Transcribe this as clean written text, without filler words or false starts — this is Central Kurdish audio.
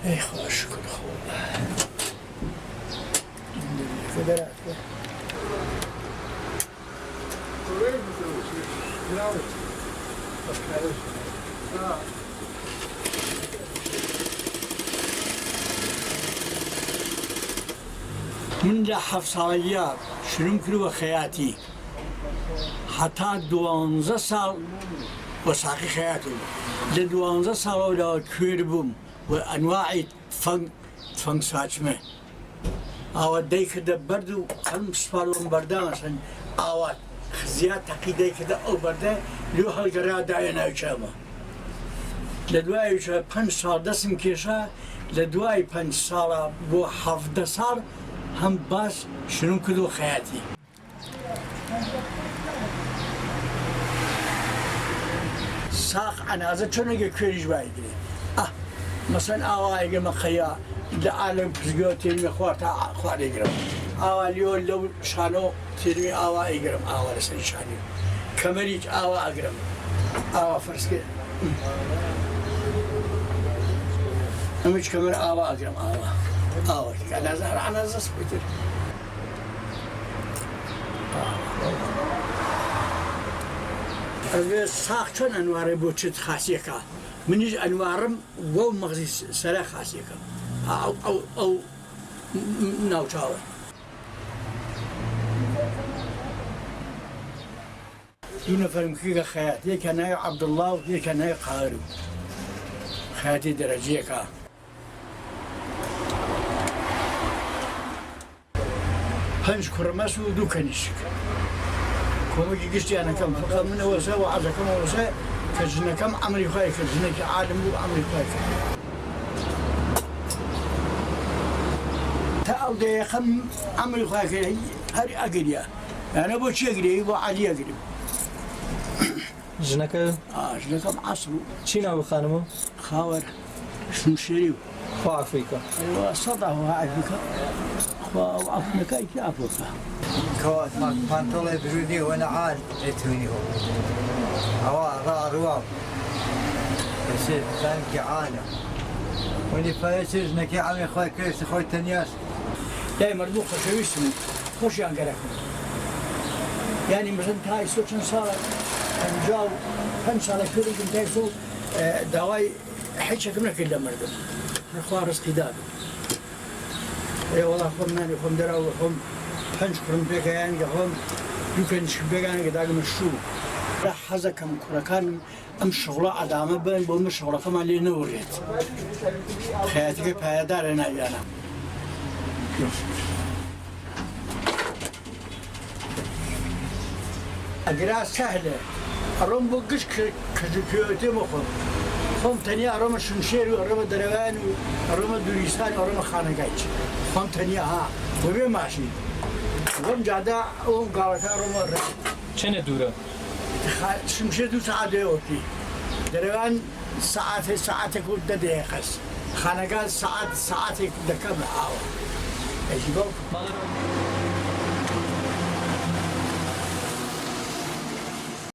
ای خدا شکر خوب فدرات من لە 7 ساڵگیە شروع کردووە خەیاتی هەتا 12 ساڵ وەساقی خەیاتی لە 12 ساڵەوە کوێر بووم و ئەنواعی تفەنگ ساچمە ئاوا دەیکردە بەرد و هەم سوپاڵۆم بەردامەسن ئاوا زیاد تەقی دەیکردە ئەو بەردە لێ هەڵگەڕا دایە ناو چامە لە دواییشە 5 ساڵ دەستم کێشە لە دوای 5 ساڵە بۆ 17 ساڵ هەم باش شروع کردو خەیاتی ساق ئەنازە چۆنەگە کوێریش وایگرێ مەسەن ئاوایگەمە خەیا لە ئالم پزگەوە تێرمە خوار تا خوارێگرم ئاوا لیۆ لەو شانۆ تێرمی ئاوا ئەیگرم ئاوا لەسەری شانی کەمەریج ئاوا ئەگرم ئاوا فەرسکە ئەمەش کەمەر ئاوا ئەگرم ئاوا ئەنازە ئەنازە سپیتر ئەوێ ساق چۆن ئەنوارە بۆ چت خاسیەکە منیش ئەنوارم بۆ مەغزی سەرە خاسیەکە ئەو ناوچاوە دوو نەفەرم کردە خەیات یەکە ناوی عەبدوڵڵا و یەکە ناوی قارو خەیاتی دەرەجەیەکە پەنج کوڕمەس و دوو کەنیشک کۆمەکی گشتیانەکەم فقط منەوەسە و عەزەکەمەوەسە کە ژنەکەم ئەمری خوای کرد ژنێکی عالم بوو ئەمری خوای کرد تا ئەو دەیەخەم ئەمری خوای کرد هەر ئەگریە یانە بۆ چی ئەگرێ بۆ عەلی ئەگرم ژنەکەم عەسڵ و چی ناوی خانمە؟ خاوەر شمشێری و خوا عەفوی کە سەدا خوا عەفوی کە خوا عەفوەکەی عەفوکە كوات ماك بانطولي برودي وانا عال يتوني هو را رواب يصير فانك عالم واللي فايسر نكي عمي خوي كيس خوي تنياس يا مردو خوشويسم خوش يانقركم يعني مثلا تاي سوتشن صار انجاو 5 سنه كوريكم تايسو دواي حيشكم لك الا مردو اخوار رزقي داب اي والله خم ماني خم دراو خم 5 کوڕم پێکەیان گەخۆم دوو کەنیشک پێکیان داگمە شوو لە حەزەکەم کوڕەکانم ئەم شغڵە ئەدامە بن بۆ من شغڵەکەمان لێ نەوەڕێت خەیاتەکەی پایەدارە ناویانە ئەگرا سەهلە ئەڕۆم بۆ گشت کەژوپێوەتێ بخۆم خۆم تەنیا ئەڕۆمە شمشێر و ئەڕۆمە دەرەوان و ئەڕۆمە دووریستان و ئەڕۆمە خانەگایچ خۆم تەنیا بەبێ ماشین وەم جادا ئەوم گاڵەکە ڕۆمە چەنە دوورە؟ شمشێر 2 ساعت دێوەتی دەرەوان ساعتێک و 10 دقیقەس خانەگا ساعتێک دەکەم ئاوە ئەژی بەڵکو